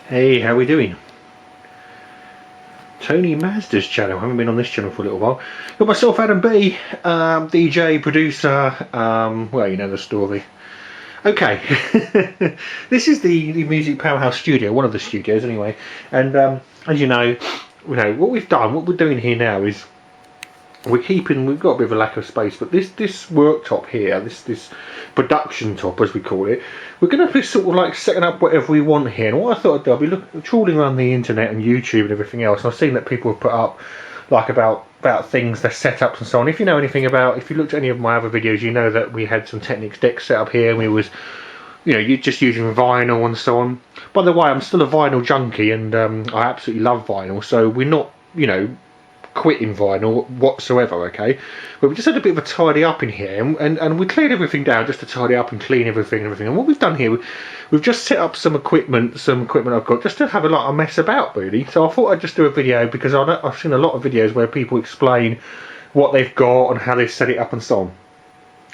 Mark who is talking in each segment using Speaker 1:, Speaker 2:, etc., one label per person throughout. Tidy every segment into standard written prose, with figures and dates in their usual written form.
Speaker 1: Hey, how we doing? Tony Mazda's channel. I haven't been on this channel for a little while. Got myself, Adam B, DJ, producer, well, you know the story. Okay, this is the Music Powerhouse studio, one of the studios anyway. And as you know, what we've done, what we're doing here now is we've got a bit of a lack of space, but this worktop here, this production top as we call it, we're going to be sort of like setting up whatever we want here. And what I thought I'd do, I'll be trawling around the internet and YouTube and everything else, and I've seen that people have put up like about things, their setups and so on. If you know anything about, if you looked at any of my other videos, you know that we had some Technics decks set up here, and we was, you're just using vinyl and so on. By the way, I'm still a vinyl junkie, and I absolutely love vinyl, so we're not, quitting vinyl whatsoever, okay? But we just had a bit of a tidy up in here, and we cleared everything down just to tidy up and clean everything. And what we've done here, we've just set up some equipment I've got just to have a mess about, really. So I thought I'd just do a video, because I've seen a lot of videos where people explain what they've got and how they set it up and so on.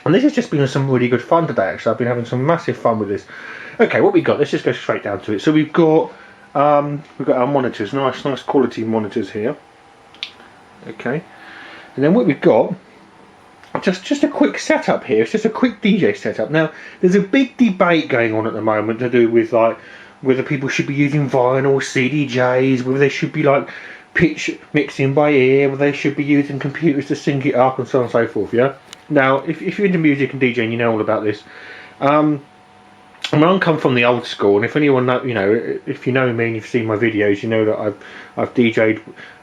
Speaker 1: And this has just been some really good fun today, actually. I've been having some massive fun with this. Okay, what we got, let's just go straight down to it. So we've got our monitors, nice quality monitors here. Okay, and then what we've got, just a quick setup here. It's just a quick DJ setup. Now there's a big debate going on at the moment to do with like whether people should be using vinyl, CDJs, whether they should be like pitch mixing by ear, whether they should be using computers to sync it up, and so on and so forth. Yeah. Now if you're into music and DJing, you know all about this. I come from the old school, and if anyone know, if you know me and you've seen my videos, you know that I've DJed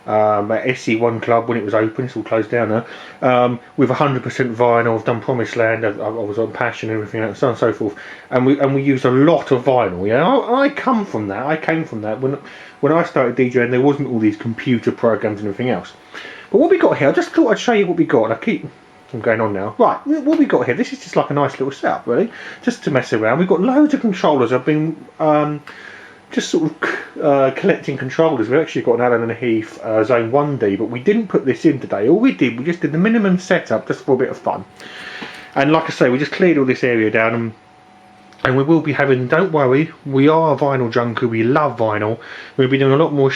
Speaker 1: at SC1 Club when it was open. It's all closed down now. With 100% vinyl. I've done Promised Land. I was on Passion and everything, and so on and so forth. And we used a lot of vinyl. Yeah, I come from that. I came from that. When I started DJing, there wasn't all these computer programs and everything else. But what we got here, I just thought I'd show you what we got. And I'm going on now. Right, what we got here, this is just like a nice little setup, really, just to mess around. We've got loads of controllers. I've been just sort of collecting controllers. We've actually got an Allen and Heath Zone 1D, but we didn't put this in today. All we just did the minimum setup just for a bit of fun. And like I say, we just cleared all this area down, and we will be having, don't worry, we are a vinyl junkie, we love vinyl. We'll be doing a lot more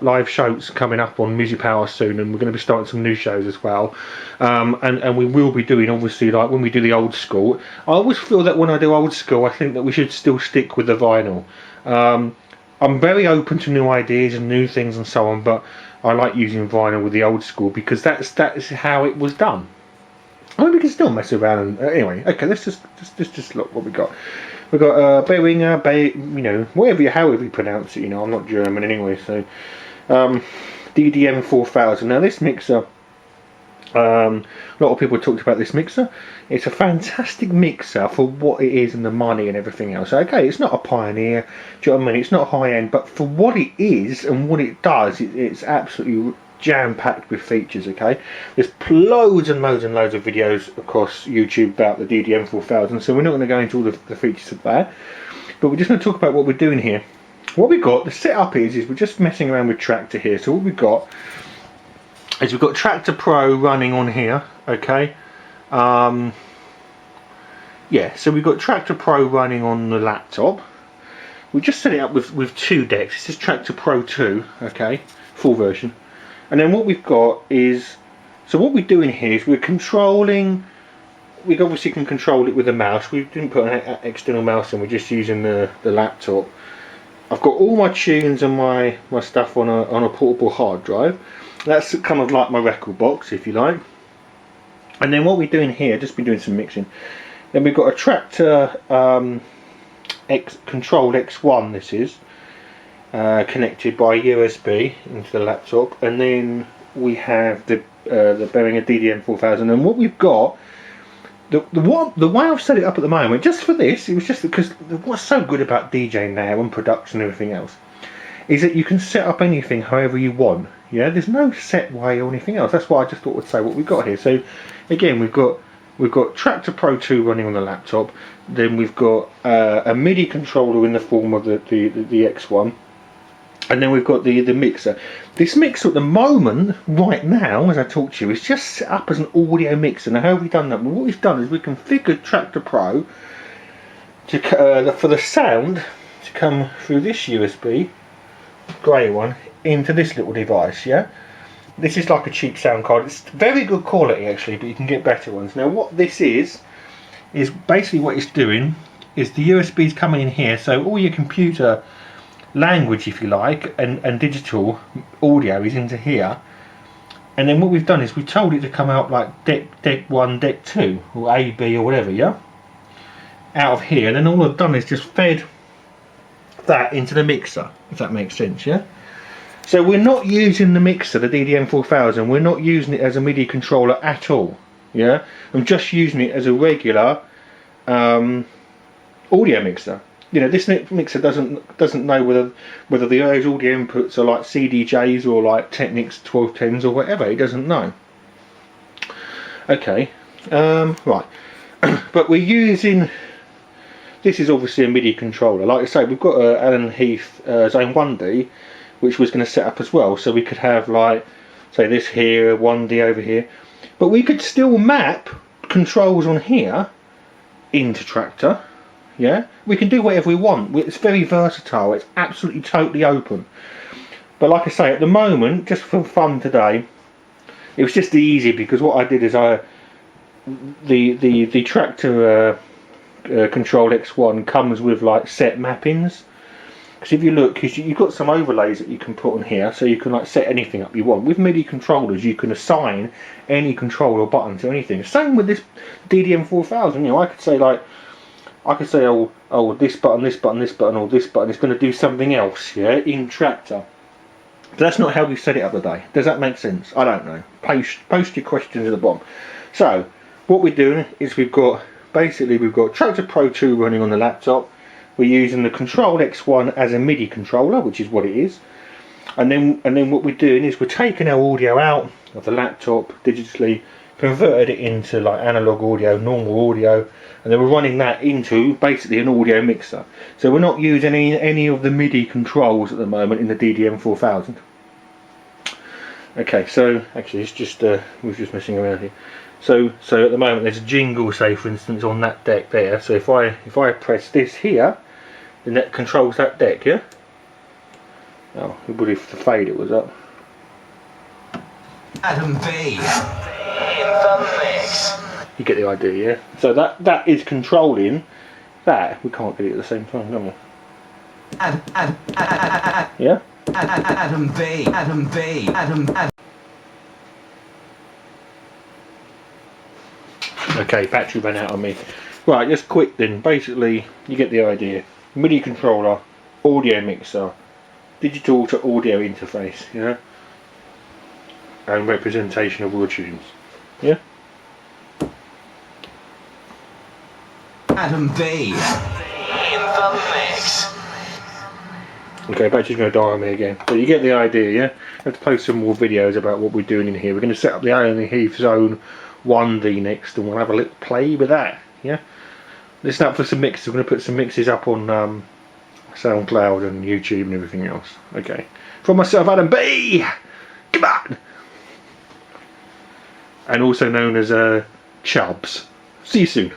Speaker 1: live shows coming up on Music Power soon, and we're going to be starting some new shows as well. And we will be doing, obviously, like when we do the old school. I always feel that when I do old school, I think that we should still stick with the vinyl. I'm very open to new ideas and new things and so on, but I like using vinyl with the old school because that is how it was done. I mean, we can still mess around. And anyway, okay, let's just look what we got. We've got Behringer, however you pronounce it. I'm not German anyway, so DDM 4000. Now this mixer, a lot of people talked about this mixer. It's a fantastic mixer for what it is and the money and everything else. Okay, it's not a Pioneer, do you know what I mean? It's not high end, but for what it is and what it does, it's absolutely jam-packed with features. Okay, there's loads and loads of videos across YouTube about the DDM 4000, so we're not going to go into all the features of that, but we're just going to talk about what we're doing here. What we've got, the setup is we're just messing around with Traktor here. So what we've got is we've got Traktor Pro running on here. Okay, yeah, so we've got Traktor Pro running on the laptop. We just set it up with two decks. This is Traktor Pro 2, okay, full version. And then what we've got is, so what we're doing here is we're controlling, we obviously can control it with a mouse. We didn't put an external mouse in, we're just using the laptop. I've got all my tunes and my stuff on a portable hard drive. That's kind of like my record box, if you like. And then what we're doing here, just been doing some mixing. Then we've got a Traktor Control X1, this is. Connected by USB into the laptop, and then we have the Behringer DDM 4000. And what we've got, the way I've set it up at the moment, just for this, it was just because what's so good about DJing now and production and everything else is that you can set up anything however you want. Yeah, there's no set way or anything else. That's why I just thought I'd say what we've got here. So again, we've got Traktor Pro 2 running on the laptop. Then we've got a MIDI controller in the form of the X1. And then we've got the mixer. This mixer at the moment, right now, as I talk to you, is just set up as an audio mixer. Now, how have we done that? Well, what we've done is we configured Traktor Pro to, for the sound to come through this USB, grey one, into this little device, yeah? This is like a cheap sound card. It's very good quality actually, but you can get better ones. Now what this is basically what it's doing is the USB's coming in here, so all your computer language, if you like, and digital audio is into here. And then what we've done is we told it to come out like deck 1, deck 2, or A, B, or whatever, yeah? Out of here, and then all I've done is just fed that into the mixer, if that makes sense, yeah? So we're not using the mixer, the DDM 4000, we're not using it as a MIDI controller at all, yeah? I'm just using it as a regular audio mixer. You know, this mixer doesn't know whether those audio inputs are like CDJs or like Technics 1210s or whatever. It doesn't know. Okay, right. But we're using. This is obviously a MIDI controller. Like I say, we've got a Allen Heath Zone 1D, which was going to set up as well. So we could have like, say this here, 1D over here, but we could still map controls on here into Traktor. Yeah, we can do whatever we want. It's very versatile. It's absolutely totally open. But like I say, at the moment, just for fun today, it was just easy because what I did is the Traktor Control X1 comes with like set mappings. Because if you look, you've got some overlays that you can put on here, so you can like set anything up you want. With MIDI controllers, you can assign any controller button to anything. Same with this DDM 4000. You know, I could say like. Oh, this button, this button, this button, or this button is going to do something else, yeah, in Traktor. But that's not how we set it up today. Does that make sense? I don't know. Post your questions at the bottom. So, what we're doing is we've got Traktor Pro 2 running on the laptop. We're using the Control X1 as a MIDI controller, which is what it is. And then what we're doing is we're taking our audio out of the laptop digitally, converted it into like analog audio, normal audio, and then we're running that into basically an audio mixer. So we're not using any of the MIDI controls at the moment in the DDM 4000. Okay, so actually it's just we're just messing around here. So at the moment there's a jingle, say for instance, on that deck there. So if I press this here, then that controls that deck, yeah? Oh, it would if the fader was up.
Speaker 2: Adam B. In the mix.
Speaker 1: You get the idea, yeah? So that is controlling that. We can't get it at the same time, can we? Yeah?
Speaker 2: Adam B. Adam B. Adam.
Speaker 1: Okay, battery ran out on me. Right, just quick then. Basically, you get the idea. MIDI controller, audio mixer, digital to audio interface, yeah? And representation of all tunes. Yeah?
Speaker 2: Adam B. In the mix.
Speaker 1: Okay, battery's going to die on me again. But you get the idea, yeah? I have to post some more videos about what we're doing in here. We're going to set up the Allen Heath Zone 1D next, and we'll have a little play with that, yeah? Listen up for some mixes. We're going to put some mixes up on SoundCloud and YouTube and everything else. Okay. From myself, Adam B! Come on! And also known as Chubbs. See you soon.